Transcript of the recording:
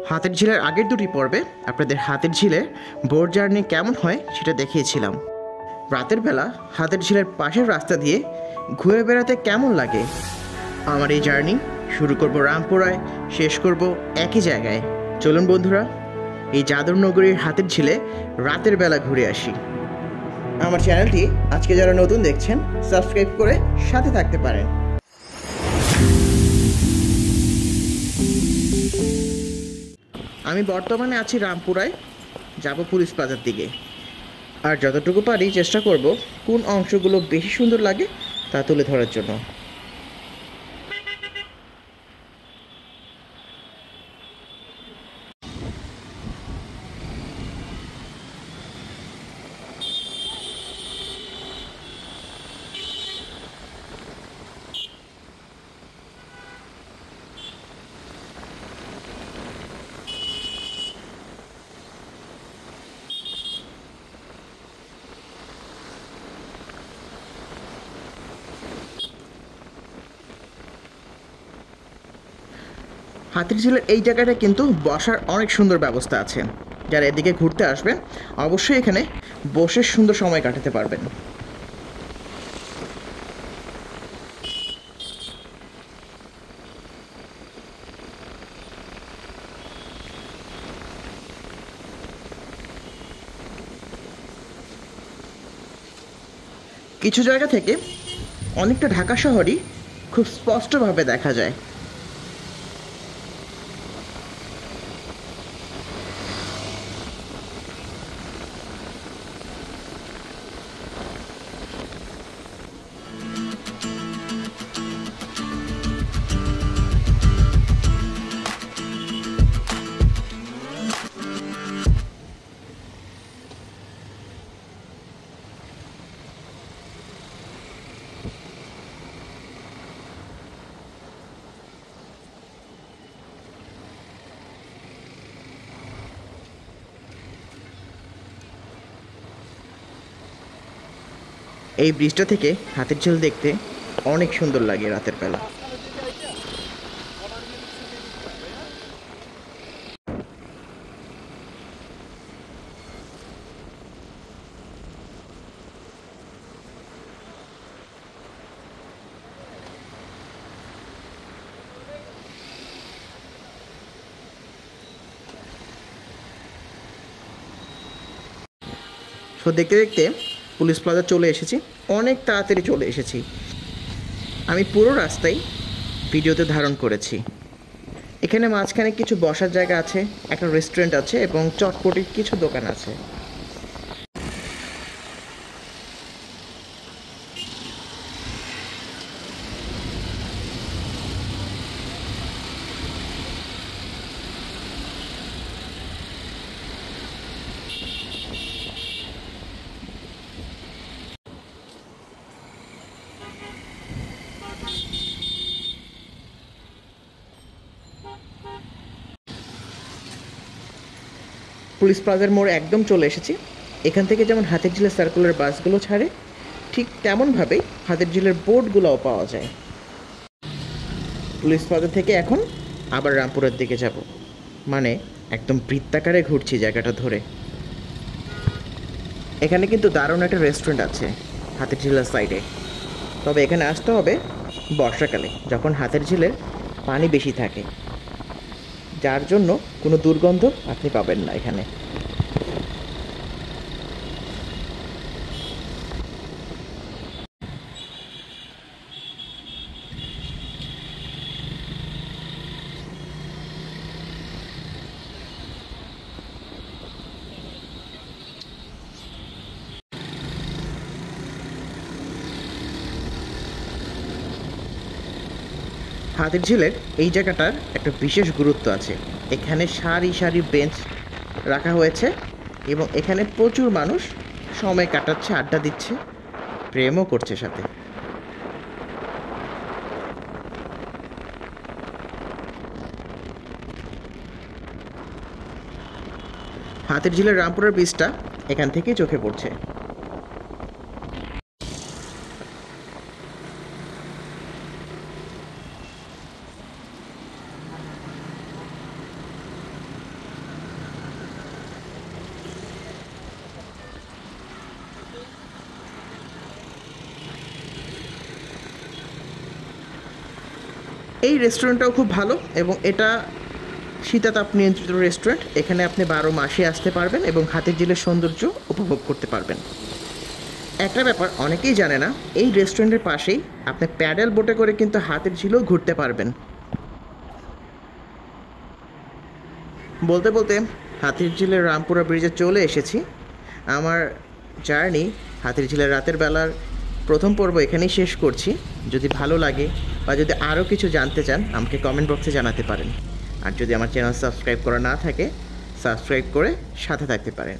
হাতের ঝিলের আগের দুটি পর্বে আপনাদের হাতের ঝিলে বোট জার্নি কেমন হয় সেটা দেখিয়েছিলাম। রাতের বেলা হাতের ঝিলের পাশের রাস্তা দিয়ে ঘুরে বেড়াতে কেমন লাগে। আমার এই জার্নি শুরু করব রামপুরায়, শেষ করব একই জায়গায়। চলুন বন্ধুরা, এই জাদুর নগরীর হাতের ঝিলে রাতের বেলা ঘুরে আসি। আমার চ্যানেলটি আজকে যারা নতুন দেখছেন সাবস্ক্রাইব করে সাথে থাকতে পারেন। আমি বর্তমানে আছি রামপুরায়, যাব পুলিশ প্লাজার দিকে। আর যতটুকু পারি চেষ্টা করব কোন অংশগুলো বেশি সুন্দর লাগে তা তুলে ধরার জন্য। হাতির ঝিলের এই জায়গাটা কিন্তু বসার অনেক সুন্দর ব্যবস্থা আছে। যারা এদিকে ঘুরতে আসবেন অবশ্যই এখানে বসে সুন্দর সময় কাটাতে পারবেন। কিছু জায়গা থেকে অনেকটা ঢাকা শহরই খুব স্পষ্টভাবে দেখা যায়। এই ব্রিজটা থেকে হাতির ঝিল দেখতে অনেক সুন্দর লাগে রাতের বেলা। তো দেখতে দেখতে পুলিশ প্লাজা চলে এসেছি, অনেক তাড়াতাড়ি চলে এসেছি। আমি পুরো রাস্তায় ভিডিওতে ধারণ করেছি। এখানে মাঝখানে কিছু বসার জায়গা আছে, একটা রেস্টুরেন্ট আছে এবং চটপটির কিছু দোকান আছে। পুলিশ প্লাজার মোড়ে একদম চলে এসেছি। এখান থেকে যেমন হাতির ঝিলের সার্কুলার বাসগুলো ছাড়ে, ঠিক তেমনভাবেই হাতির ঝিলের বোটগুলোও পাওয়া যায়। পুলিশ প্লাজা থেকে এখন আবার রামপুরের দিকে যাব, মানে একদম বৃত্তাকারে ঘুরছি জায়গাটা ধরে। এখানে কিন্তু দারুণ একটা রেস্টুরেন্ট আছে হাতির ঝিলের সাইডে, তবে এখানে আসতে হবে বর্ষাকালে, যখন হাতির ঝিলের পানি বেশি থাকে, যার জন্য কোনো দুর্গন্ধ আপনি পাবেন না এখানে। হাতির ঝিলের এই জায়গাটার একটা বিশেষ গুরুত্ব আছে। এখানে সারি সারি বেঞ্চ রাখা হয়েছে এবং এখানে প্রচুর মানুষ সময় কাটাচ্ছে, আড্ডা দিচ্ছে, প্রেমও করছে সাথে। হাতির ঝিলের রামপুরের বীজটা এখান থেকেই চোখে পড়ছে। এই রেস্টুরেন্টটাও খুব ভালো এবং এটা শীতাতাপ নিয়ন্ত্রিত রেস্টুরেন্ট। এখানে আপনি 12 মাসে আসতে পারবেন এবং হাতির ঝিলের সৌন্দর্য উপভোগ করতে পারবেন। একটা ব্যাপার অনেকেই জানে না, এই রেস্টুরেন্টের পাশেই আপনি প্যাডেল বোটে করে কিন্তু হাতির ঝিলেও ঘুরতে পারবেন। বলতে বলতে হাতির ঝিলের রামপুরা ব্রিজে চলে এসেছি। আমার জার্নি হাতির ঝিলের রাতের বেলার প্রথম পর্ব এখানেই শেষ করছি। যদি ভালো লাগে বা যদি আরও কিছু জানতে চান আমাকে কমেন্ট বক্সে জানাতে পারেন। আর যদি আমার চ্যানেল সাবস্ক্রাইব করা না থাকে সাবস্ক্রাইব করে সাথে থাকতে পারেন।